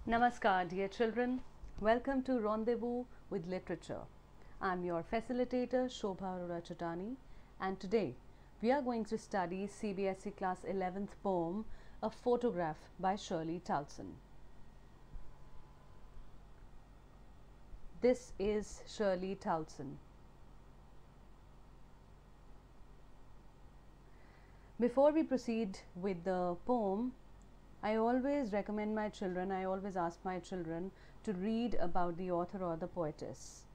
Namaskar, dear children. Welcome to Rendezvous with Literature. I'm your facilitator, Shobha Arora Chatani, and today we are going to study C.B.S.E. Class 11th poem, A Photograph by Shirley Toulson. This is Shirley Toulson. Before we proceed with the poem, I always recommend my children, I always ask my children to read about the author or the poetess.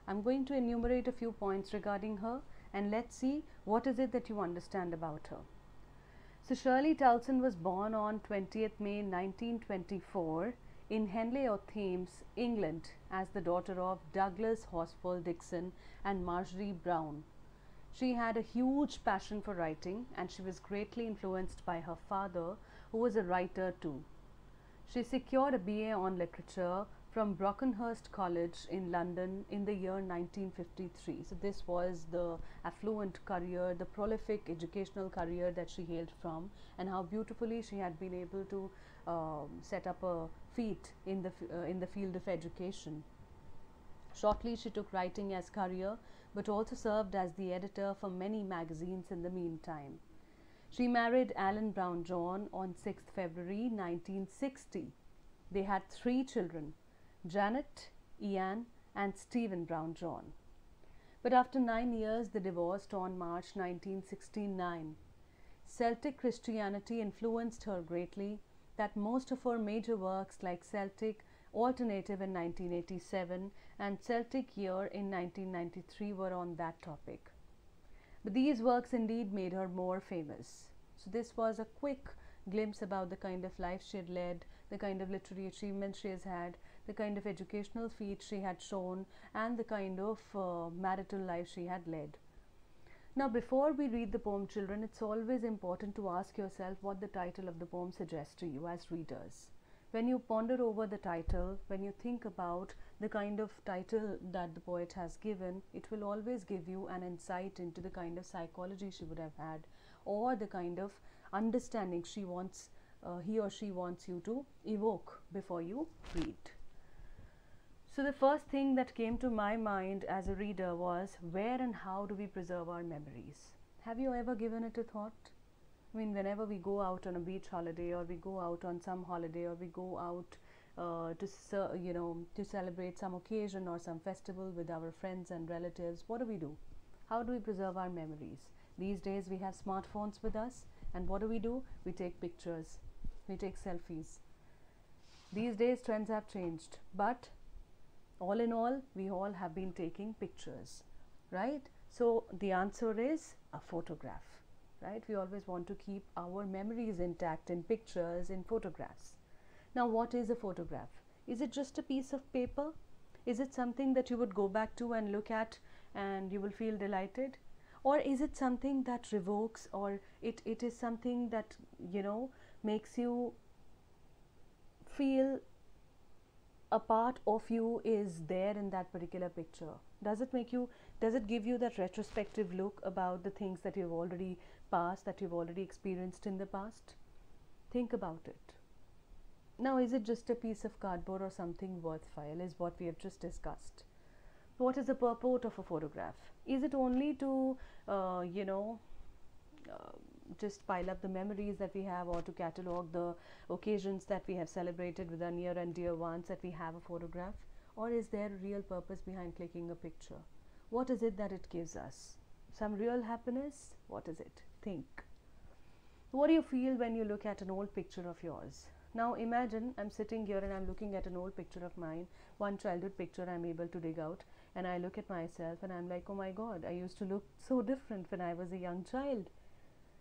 I'm going to enumerate a few points regarding her and let's see what is it that you understand about her. So Shirley Toulson was born on 20th May 1924 in Henley-on-Thames, England, as the daughter of Douglas Horsfall Dixon and Marjorie Brown. She had a huge passion for writing and she was greatly influenced by her father, who was a writer too. She secured a BA on literature from Brockenhurst College in London in the year 1953. So this was the affluent career, the prolific educational career that she hailed from, and how beautifully she had been able to set up a feat in the field of education. Shortly she took writing as career, but also served as the editor for many magazines in the meantime. She married Alan Brown John on 6th February 1960. They had 3 children, Janet, Ian and Stephen Brown John. But after 9 years they divorced on March 1969. Celtic Christianity influenced her greatly, that most of her major works like Celtic Alternative in 1987 and Celtic Year in 1993 were on that topic. But these works indeed made her more famous. So this was a quick glimpse about the kind of life she had led, the kind of literary achievements she has had, the kind of educational feats she had shown, and the kind of marital life she had led. Now, before we read the poem, children, it's always important to ask yourself what the title of the poem suggests to you as readers. When you ponder over the title, when you think about the kind of title that the poet has given, it will always give you an insight into the kind of psychology she would have had, or the kind of understanding he or she wants you to evoke before you read. So the first thing that came to my mind as a reader was, where and how do we preserve our memories? Have you ever given it a thought? I mean, whenever we go out on a beach holiday, or we go out on some holiday, or we go out to celebrate some occasion or some festival with our friends and relatives, what do? How do we preserve our memories? These days we have smartphones with us, and what do? We take pictures, we take selfies. These days trends have changed, but all in all, we all have been taking pictures, right? So the answer is a photograph. Right? We always want to keep our memories intact in pictures, in photographs. Now, what is a photograph? Is it just a piece of paper? Is it something that you would go back to and look at and you will feel delighted? Or is it something that revokes, or it is something that, makes you feel a part of you is there in that particular picture? Does it give you that retrospective look about the things that you've already passed, that you've already experienced in the past? Think about it. Now, is it just a piece of cardboard or something worthwhile, is what we have just discussed. What is the purport of a photograph? Is it only to just pile up the memories that we have, or to catalog the occasions that we have celebrated with our near and dear ones, that we have a photograph? Or is there a real purpose behind clicking a picture? What is it that it gives us? Some real happiness? What is it? Think. What do you feel when you look at an old picture of yours? Now imagine I'm sitting here and I'm looking at an old picture of mine, one childhood picture I'm able to dig out, and I look at myself and I'm like, oh my God, I used to look so different when I was a young child.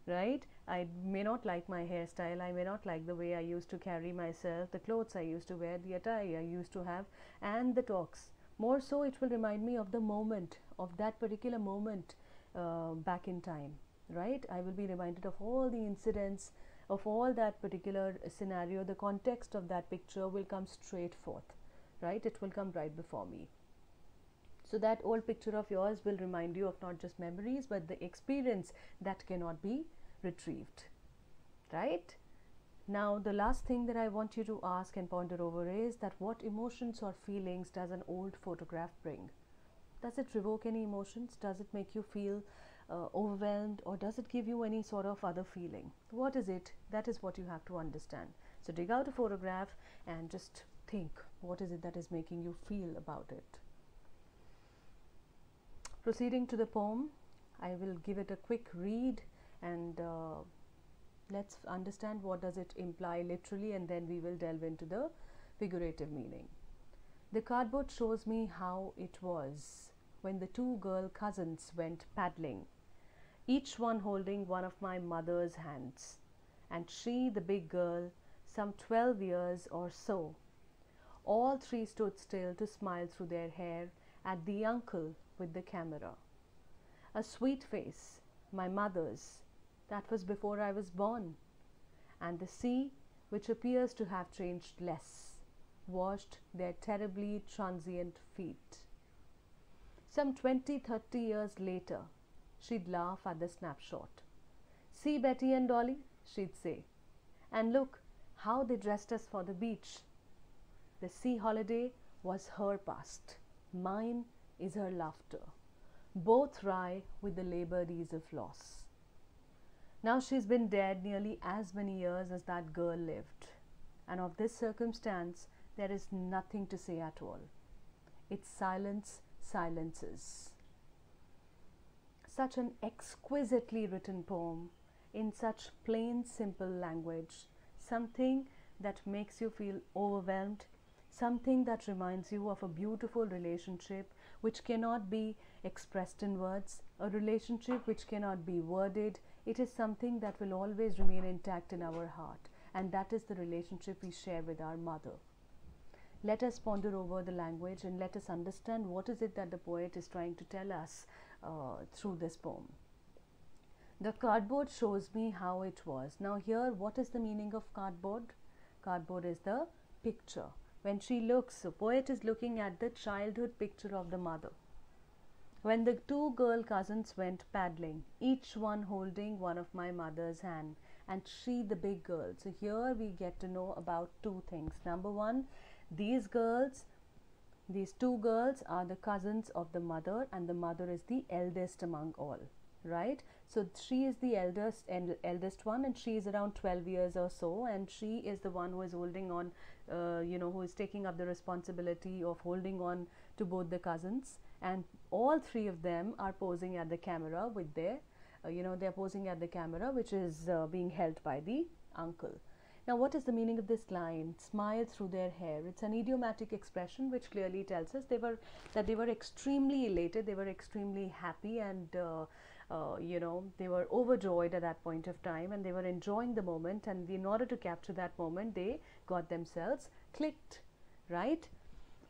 Right? I may not like my hairstyle, I may not like the way I used to carry myself, the clothes I used to wear, the attire I used to have, and the talks. More so, it will remind me of the moment, of that particular moment back in time. Right? I will be reminded of all the incidents, of all that particular scenario. The context of that picture will come straight forth. Right? It will come right before me. So that old picture of yours will remind you of not just memories, but the experience that cannot be retrieved, right? Now, the last thing that I want you to ask and ponder over is that what emotions or feelings does an old photograph bring? Does it revoke any emotions? Does it make you feel overwhelmed, or does it give you any sort of other feeling? What is it? That is what you have to understand. So dig out a photograph and just think, what is it that is making you feel about it? Proceeding to the poem, I will give it a quick read, and let's understand what does it imply literally, and then we will delve into the figurative meaning. The cardboard shows me how it was when the two girl cousins went paddling, each one holding one of my mother's hands, and she, the big girl, some 12 years or so. All three stood still to smile through their hair at the uncle with the camera. A sweet face, my mother's, that was before I was born, and the sea, which appears to have changed less, washed their terribly transient feet. Some 20-30 years later, she'd laugh at the snapshot. See Betty and Dolly, she'd say, and look how they dressed us for the beach. The sea holiday was her past, mine is her laughter, both wry with the labored ease of loss. Now she's been dead nearly as many years as that girl lived, and of this circumstance there is nothing to say at all. Its silence silences. Such an exquisitely written poem in such plain, simple language, something that makes you feel overwhelmed, something that reminds you of a beautiful relationship which cannot be expressed in words, a relationship which cannot be worded. It is something that will always remain intact in our heart, and that is the relationship we share with our mother. Let us ponder over the language and let us understand what is it that the poet is trying to tell us through this poem. The cardboard shows me how it was. Now here, what is the meaning of cardboard? Cardboard is the picture. When she looks, the poet is looking at the childhood picture of the mother. When the two girl cousins went paddling, each one holding one of my mother's hand, and she the big girl. So here we get to know about two things. Number one, these two girls are the cousins of the mother, and the mother is the eldest among all, right? So she is the eldest one, and she is around 12 years or so, and she is the one who is holding on, who is taking up the responsibility of holding on to both the cousins, and all three of them are posing at the camera with their, they are posing at the camera, which is being held by the uncle. Now, what is the meaning of this line? Smile through their hair. It's an idiomatic expression which clearly tells us that they were extremely elated, they were extremely happy, and they were overjoyed at that point of time, and they were enjoying the moment, and in order to capture that moment, they got themselves clicked, right?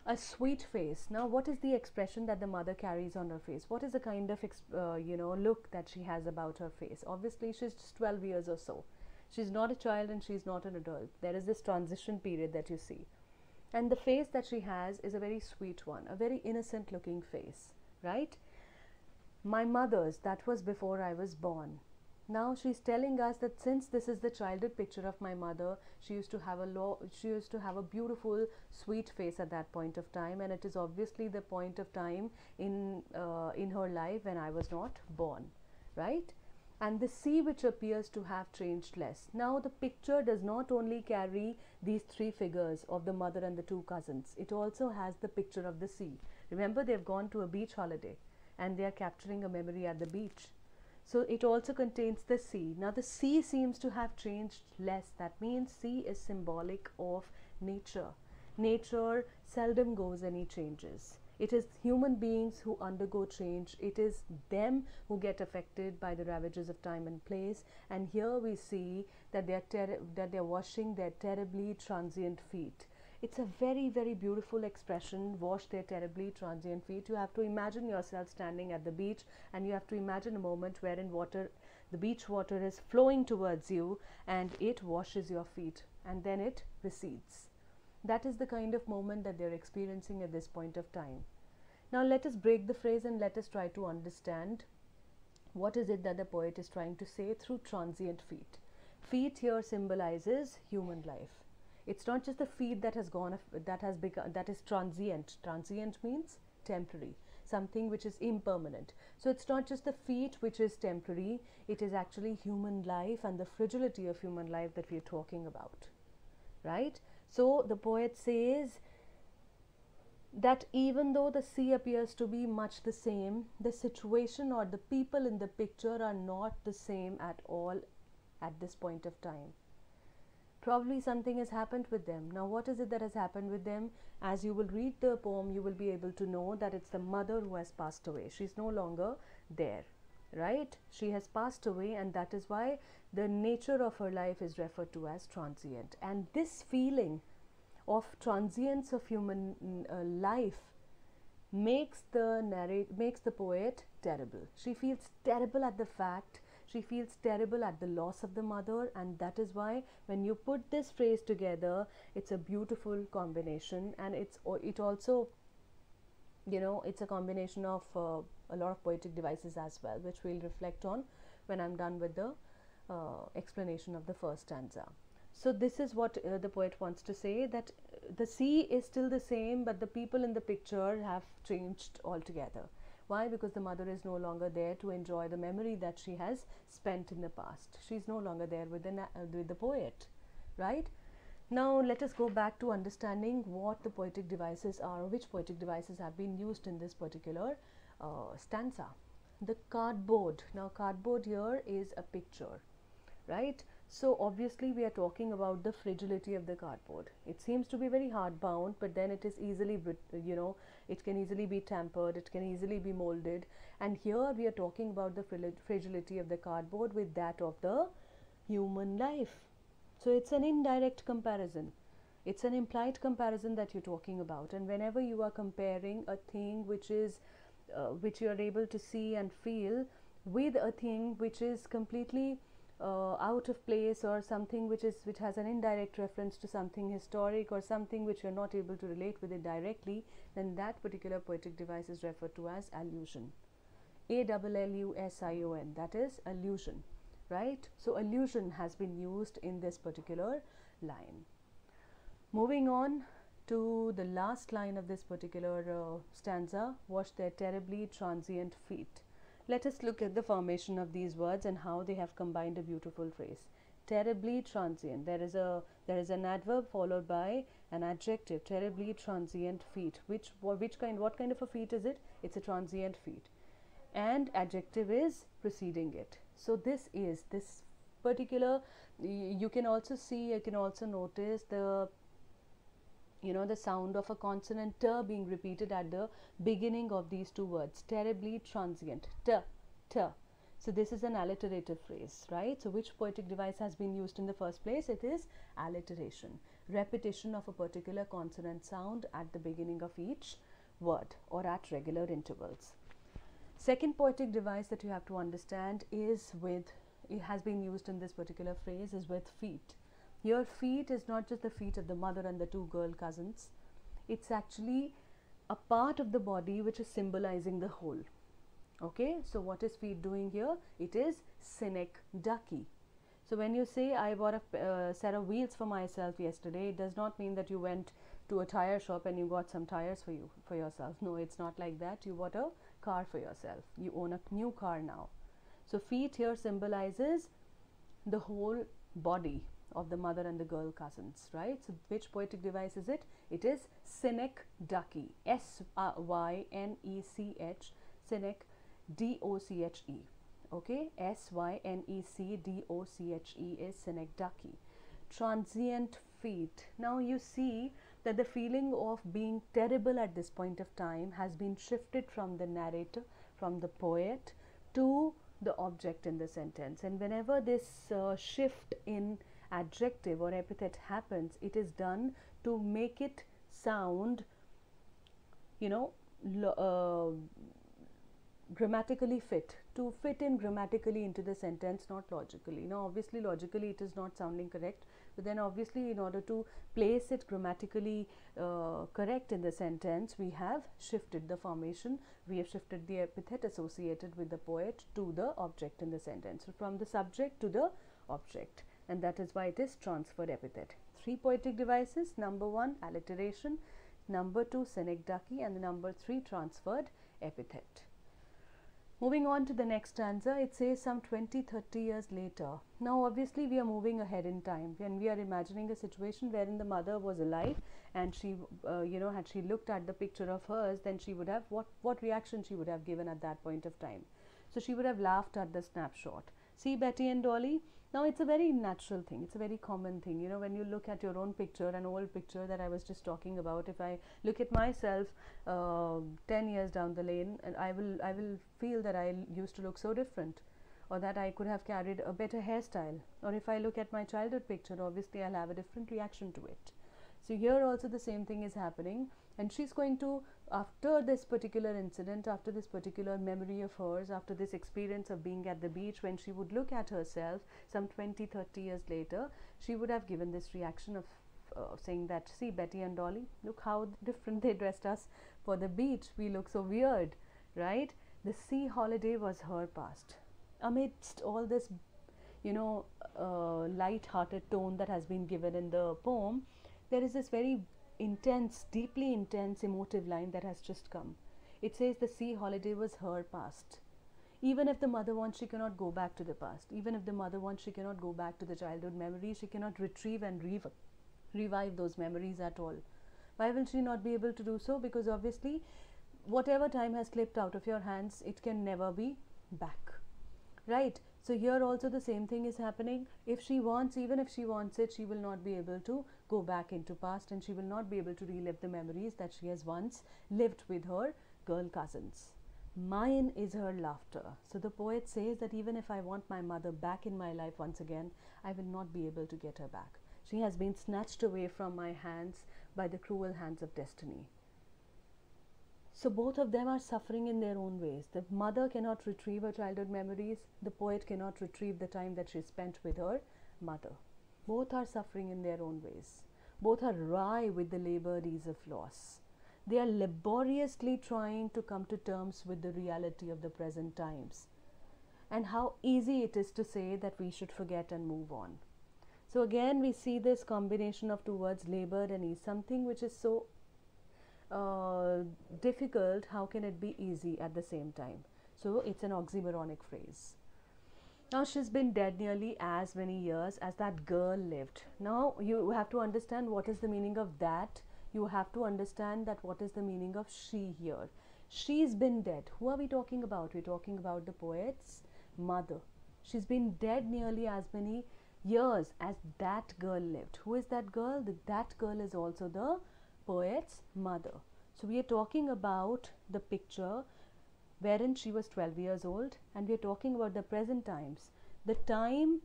A sweet face. Now, what is the expression that the mother carries on her face? What is the kind of look that she has about her face? Obviously, she's just 12 years or so. She's not a child and she's not an adult. There is this transition period that you see. And the face that she has is a very sweet one, a very innocent looking face, right? My mother's, that was before I was born. Now she's telling us that since this is the childhood picture of my mother, she used to have a beautiful, sweet face at that point of time, and it is obviously the point of time in her life when I was not born, right? And the sea, which appears to have changed less. Now the picture does not only carry these three figures of the mother and the two cousins, it also has the picture of the sea. Remember, they've gone to a beach holiday and they are capturing a memory at the beach. So it also contains the sea. Now the sea seems to have changed less. That means sea is symbolic of nature. Nature seldom goes any changes. It is human beings who undergo change. It is them who get affected by the ravages of time and place. And here we see that they are washing their terribly transient feet. It's a very, very beautiful expression, wash their terribly transient feet. You have to imagine yourself standing at the beach, and you have to imagine a moment wherein the beach water is flowing towards you and it washes your feet and then it recedes. That is the kind of moment that they're experiencing at this point of time. Now let us break the phrase and let us try to understand what is it that the poet is trying to say through transient feet. Feet here symbolizes human life. It's not just the feet that has gone, that has become, that is transient. Transient means temporary, something which is impermanent. So it's not just the feet which is temporary, it is actually human life and the fragility of human life that we are talking about, right? So the poet says that even though the sea appears to be much the same, the situation or the people in the picture are not the same at all at this point of time. Probably something has happened with them. Now what is it that has happened with them? As you will read the poem, you will be able to know that it's the mother who has passed away. She's no longer there, right? She has passed away, and that is why the nature of her life is referred to as transient. And this feeling of transience of human life makes the poet terrible. She feels terrible at the fact, she feels terrible at the loss of the mother, and that is why when you put this phrase together, it's a beautiful combination. And it also, you know, it's a combination of a lot of poetic devices as well, which we'll reflect on when I'm done with the explanation of the first stanza. So this is what the poet wants to say, that the sea is still the same, but the people in the picture have changed altogether. Why? Because the mother is no longer there to enjoy the memory that she has spent in the past. She's no longer there with the poet, right? Now let us go back to understanding what the poetic devices are, or which poetic devices have been used in this particular stanza. The cardboard. Now cardboard here is a picture, right? So obviously we are talking about the fragility of the cardboard. It seems to be very hard bound, but then it is easily, you know, it can easily be tampered, it can easily be molded. And here we are talking about the fragility of the cardboard with that of the human life. So it's an indirect comparison. It's an implied comparison that you're talking about. And whenever you are comparing a thing which is, which you are able to see and feel, with a thing which is completely out of place, or something which has an indirect reference to something historic, or something which you're not able to relate with it directly, then that particular poetic device is referred to as allusion. ALLUSION, that is allusion, right? So allusion has been used in this particular line. Moving on to the last line of this particular stanza, wash their terribly transient feet. Let us look at the formation of these words and how they have combined a beautiful phrase. Terribly transient. There is an adverb followed by an adjective. Terribly transient feet. What kind of a feet is it? It's a transient feet. And adjective is preceding it. So this particular, you can also see, you can also notice the, you know, the sound of a consonant t being repeated at the beginning of these two words. Terribly transient. T, t. So this is an alliterative phrase, right? So which poetic device has been used in the first place? It is alliteration. Repetition of a particular consonant sound at the beginning of each word, or at regular intervals. Second poetic device that you have to understand is with, it has been used in this particular phrase, is with feet. Your feet is not just the feet of the mother and the two girl cousins. It's actually a part of the body which is symbolizing the whole. Okay, so what is feet doing here? It is synecdoche. So when you say I bought a set of wheels for myself yesterday, it does not mean that you went to a tire shop and you got some tires for yourself. No, it's not like that. You bought a car for yourself. You own a new car now. So feet here symbolizes the whole body of the mother and the girl cousins, right? So which poetic device is it? It is synecdoche. S-Y-N-E-C-H, synec, D-O-C-H-E. Okay, S-Y-N-E-C-D-O-C-H-E is synecdoche. Transient feet. Now you see that the feeling of being terrible at this point of time has been shifted from the narrator, from the poet, to the object in the sentence. And whenever this shift in adjective or epithet happens, it is done to make it sound, you know, grammatically fit, to fit in grammatically into the sentence, not logically. Now obviously logically it is not sounding correct, but then obviously in order to place it grammatically correct in the sentence, we have shifted the formation, we have shifted the epithet associated with the poet to the object in the sentence, so from the subject to the object. and that is why it is transferred epithet. 3 poetic devices: number 1 alliteration, number 2 synecdoche, and the number 3 transferred epithet. Moving on to the next stanza, it says some 20-30 years later. Now obviously we are moving ahead in time, and we are imagining a situation wherein the mother was alive, and she had she looked at the picture of hers, then she would have, what reaction she would have given at that point of time. So she would have laughed at the snapshot. See Betty and Dolly. Now it's a very natural thing, it's a very common thing, when you look at your own picture, an old picture that I was just talking about. If I look at myself 10 years down the lane, and I will feel that I used to look so different, or that I could have carried a better hairstyle. Or if I look at my childhood picture, obviously I'll have a different reaction to it. So here also the same thing is happening, and she's going to, after this particular incident, after this particular memory of hers, after this experience of being at the beach, when she would look at herself some 20-30 years later, she would have given this reaction of saying that, see Betty and Dolly, look how different they dressed us for the beach, we look so weird, right? The sea holiday was her past. Amidst all this light-hearted tone that has been given in the poem, there is this very intense, deeply intense emotive line that has just come. It says the sea holiday was her past. Even if the mother wants, she cannot go back to the past. Even if the mother wants, she cannot go back to the childhood memories. She cannot retrieve and revive those memories at all. Why will she not be able to do so? Because obviously whatever time has slipped out of your hands, it can never be back, right? So here also the same thing is happening. If she wants, even if she wants it, she will not be able to go back into past, and she will not be able to relive the memories that she has once lived with her girl cousins. Mine is her laughter. So the poet says that even if I want my mother back in my life once again, I will not be able to get her back. She has been snatched away from my hands by the cruel hands of destiny. So both of them are suffering in their own ways. The mother cannot retrieve her childhood memories. The poet cannot retrieve the time that she spent with her mother. Both are suffering in their own ways. Both are wry with the labored ease of loss. They are laboriously trying to come to terms with the reality of the present times, and how easy it is to say that we should forget and move on. So again we see this combination of two words, labored and ease. Something which is so difficult, how can it be easy at the same time? So it's an oxymoronic phrase. Now she's been dead nearly as many years as that girl lived. Now you have to understand what is the meaning of that. You have to understand that what is the meaning of she here. She's been dead. Who are we talking about? We're talking about the poet's mother. She's been dead nearly as many years as that girl lived. Who is that girl? That girl is also the poet's mother. So we are talking about the picture wherein she was 12 years old, and we are talking about the present times. The time,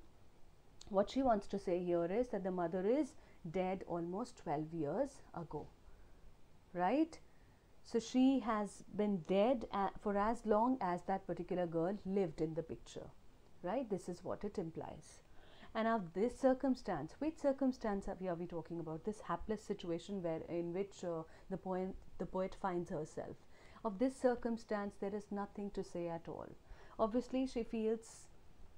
what she wants to say here is that the mother is dead almost 12 years ago, right? So she has been dead for as long as that particular girl lived in the picture, right? This is what it implies. And now this circumstance, which circumstance are we talking about? This hapless situation in which the poet finds herself. Of this circumstance, there is nothing to say at all. Obviously, she feels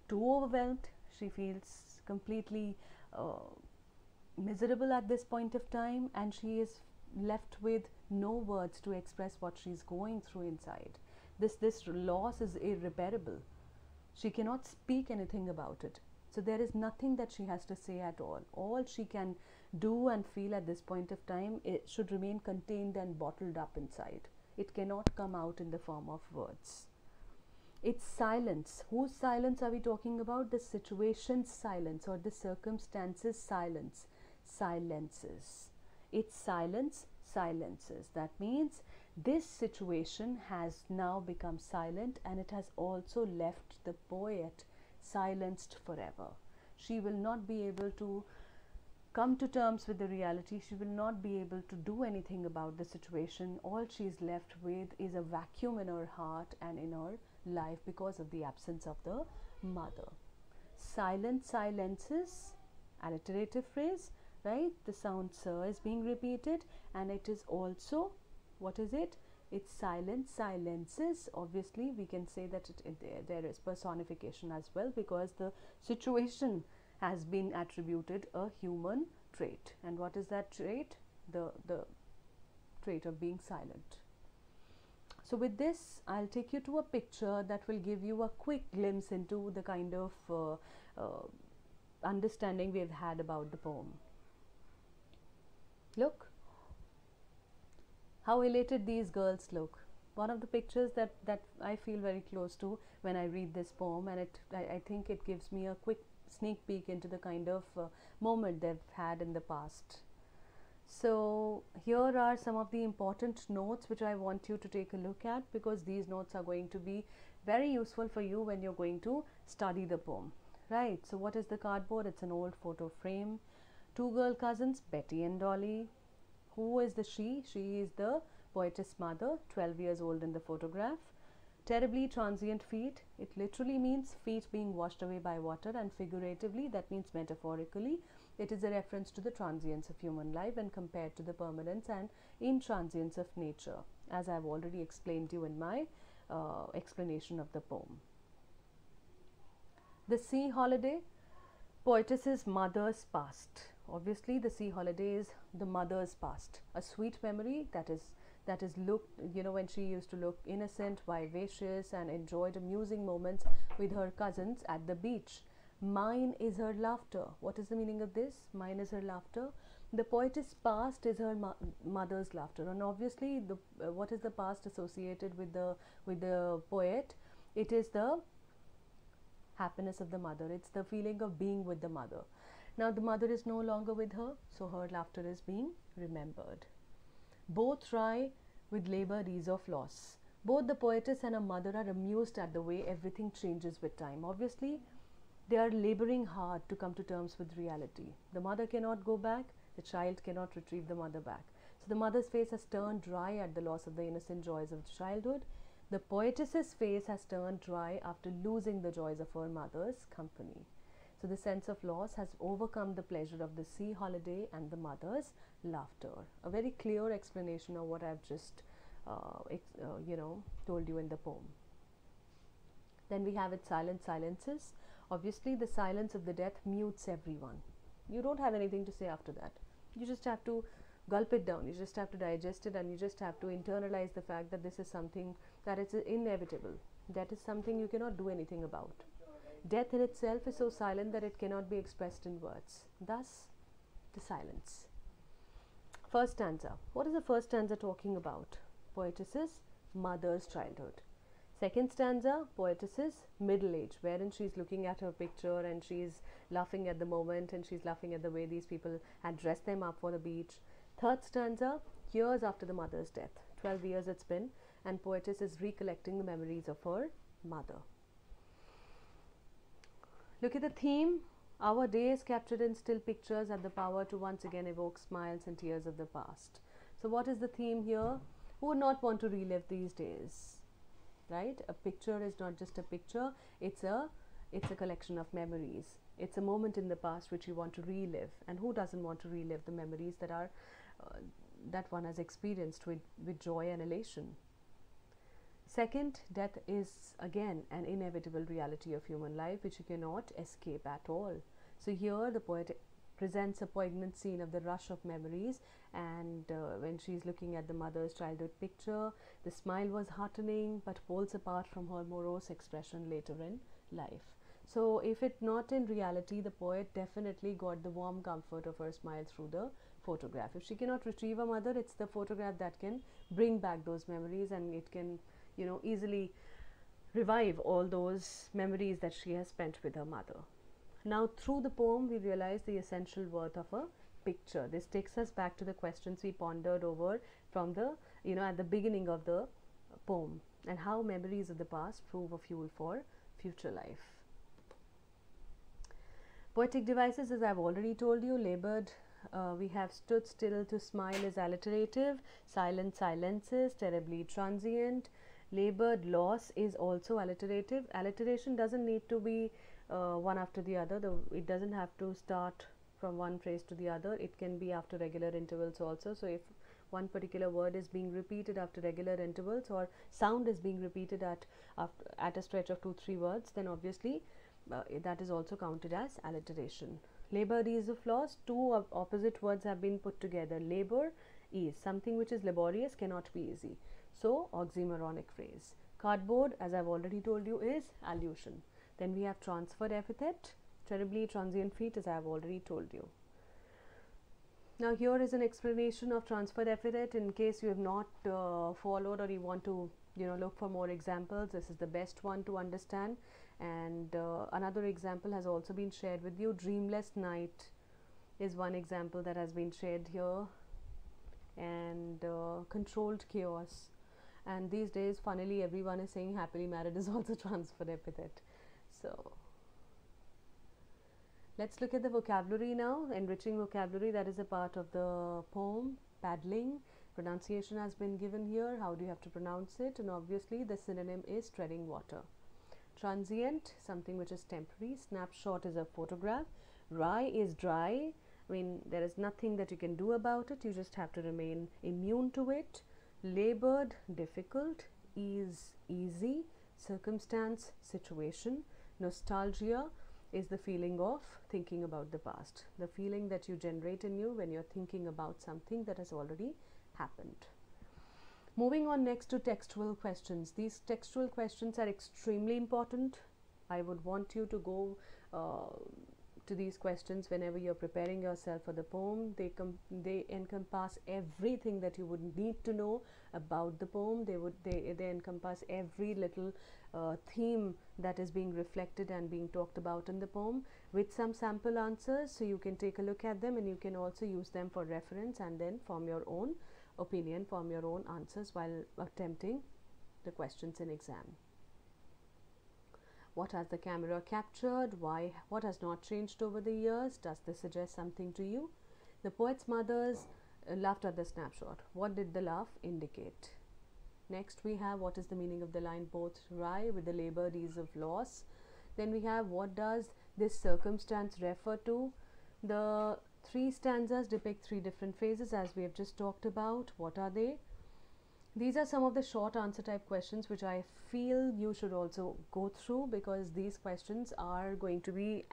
too overwhelmed. She feels completely miserable at this point of time, and she is left with no words to express what she's going through inside. This loss is irreparable. She cannot speak anything about it. So there is nothing that she has to say at all. All she can do and feel at this point of time, it should remain contained and bottled up inside. It cannot come out in the form of words. It's silence. Whose silence are we talking about? The situation's silence, or the circumstances' silence. Silences. It's silence, silences. That means this situation has now become silent, and it has also left the poet silenced forever. She will not be able to come to terms with the reality. She will not be able to do anything about the situation. All she is left with is a vacuum in her heart and in her life because of the absence of the mother. Silent silences, alliterative phrase, right? The sound sir is being repeated, and it is also, what is it? It's silent silences. Obviously we can say that there is personification as well, because the situation has been attributed a human trait. And what is that trait? The trait of being silent. So with this, I'll take you to a picture that will give you a quick glimpse into the kind of understanding we've had about the poem. Look how elated these girls look. One of the pictures that I feel very close to when I read this poem, and I think it gives me a quick sneak peek into the kind of moment they've had in the past. So here are some of the important notes which I want you to take a look at, because these notes are going to be very useful for you when you're going to study the poem. Right, so what is the cardboard? It's an old photo frame. Two girl cousins, Betty and Dolly. Who is the she? She is the poetess mother, 12 years old in the photograph. Terribly transient feet. It literally means feet being washed away by water, and figuratively that means metaphorically. It is a reference to the transience of human life when compared to the permanence and intransience of nature, as I've already explained to you in my explanation of the poem. The sea holiday, poetess's mother's past. Obviously, the sea holiday is the mother's past, a sweet memory that is looked, when she used to look innocent, vivacious, and enjoyed amusing moments with her cousins at the beach. Mine is her laughter. What is the meaning of this? Mine is her laughter. The poetess past is her mother's laughter, and obviously, what is the past associated with the poet? It is the happiness of the mother. It's the feeling of being with the mother. Now the mother is no longer with her, so her laughter is being remembered. Both try with labor ease of loss. Both the poetess and her mother are amused at the way everything changes with time. Obviously, they are laboring hard to come to terms with reality. The mother cannot go back, the child cannot retrieve the mother back. So the mother's face has turned dry at the loss of the innocent joys of childhood. The poetess's face has turned dry after losing the joys of her mother's company. So the sense of loss has overcome the pleasure of the sea holiday and the mother's laughter. A very clear explanation of what I've just told you in the poem. Then we have its silent silences. Obviously, the silence of the death mutes everyone. You don't have anything to say after that. You just have to gulp it down. You just have to digest it, and you just have to internalize the fact that this is something that is inevitable. That is something you cannot do anything about. Death in itself is so silent that it cannot be expressed in words. Thus, the silence. First stanza. What is the first stanza talking about? Poetess's mother's childhood. Second stanza, poetess's middle age, wherein she's looking at her picture and she's laughing at the moment, and she's laughing at the way these people had dressed them up for the beach. Third stanza, years after the mother's death. 12 years it's been, and poetess is recollecting the memories of her mother. Look at the theme. Our days captured in still pictures have the power to once again evoke smiles and tears of the past. So what is the theme here? Who would not want to relive these days? Right? A picture is not just a picture, it's a collection of memories. It's a moment in the past which you want to relive, and who doesn't want to relive the memories that are that one has experienced with joy and elation. Second, death is again an inevitable reality of human life which you cannot escape at all. So here the poet presents a poignant scene of the rush of memories, and when she's looking at the mother's childhood picture, the smile was heartening but poles apart from her morose expression later in life. So if it not in reality, the poet definitely got the warm comfort of her smile through the photograph. If she cannot retrieve her mother, it's the photograph that can bring back those memories, and it can easily revive all those memories that she has spent with her mother. Now through the poem we realize the essential worth of a picture. This takes us back to the questions we pondered over from the at the beginning of the poem, and how memories of the past prove a fuel for future life. Poetic devices, as I've already told you, labored. We have stood still to smile is alliterative, silent silences, terribly transient. Labored loss is also alliterative. Alliteration doesn't need to be one after the other. It doesn't have to start from one phrase to the other. It can be after regular intervals also. So if one particular word is being repeated after regular intervals, or sound is being repeated at a stretch of 2-3 words, then obviously that is also counted as alliteration. Labor, ease of loss, two opposite words have been put together. Labor, ease, something which is laborious cannot be easy. So, oxymoronic phrase. Cardboard, as I've already told you, is allusion. Then we have transferred epithet, terribly transient feat, as I have already told you. Now here is an explanation of transferred epithet in case you have not followed or you want to look for more examples. This is the best one to understand. And another example has also been shared with you. Dreamless night is one example that has been shared here, and controlled chaos. And these days, funnily, everyone is saying happily married is also transferred epithet. So let's look at the vocabulary now. Enriching vocabulary, that is a part of the poem. Paddling, pronunciation has been given here. How do you have to pronounce it? And obviously the synonym is treading water. Transient, something which is temporary. Snapshot is a photograph. Rye is dry. I mean, there is nothing that you can do about it. You just have to remain immune to it. Labored, difficult. Ease, easy. Circumstance, situation. Nostalgia is the feeling of thinking about the past, the feeling that you generate in you when you're thinking about something that has already happened. Moving on next to textual questions. These textual questions are extremely important. I would want you to go to these questions whenever you're preparing yourself for the poem. They encompass everything that you would need to know about the poem. They encompass every little theme that is being reflected and being talked about in the poem, with some sample answers, so you can take a look at them and you can also use them for reference and then form your own opinion, form your own answers while attempting the questions in exam. What has the camera captured? Why? What has not changed over the years? Does this suggest something to you? The poet's mothers laughed at the snapshot. What did the laugh indicate? Next we have, what is the meaning of the line both rye with the labored ease of loss? Then we have, what does this circumstance refer to? The three stanzas depict three different phases, as we have just talked about. What are they? These are some of the short answer type questions which I feel you should also go through, because these questions are going to be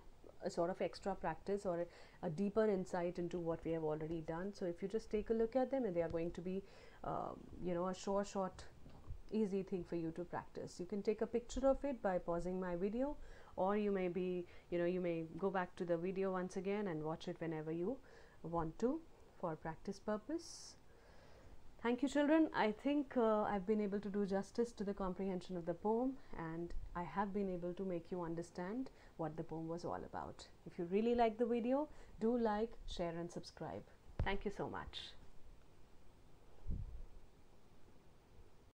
a sort of extra practice or a deeper insight into what we have already done. So if you just take a look at them, and they are going to be a short easy thing for you to practice. You can take a picture of it by pausing my video, or you may be you may go back to the video once again and watch it whenever you want to for practice purpose. Thank you, children. I think I've been able to do justice to the comprehension of the poem, and I have been able to make you understand what the poem was all about. If you really like the video, do like, share and subscribe. Thank you so much.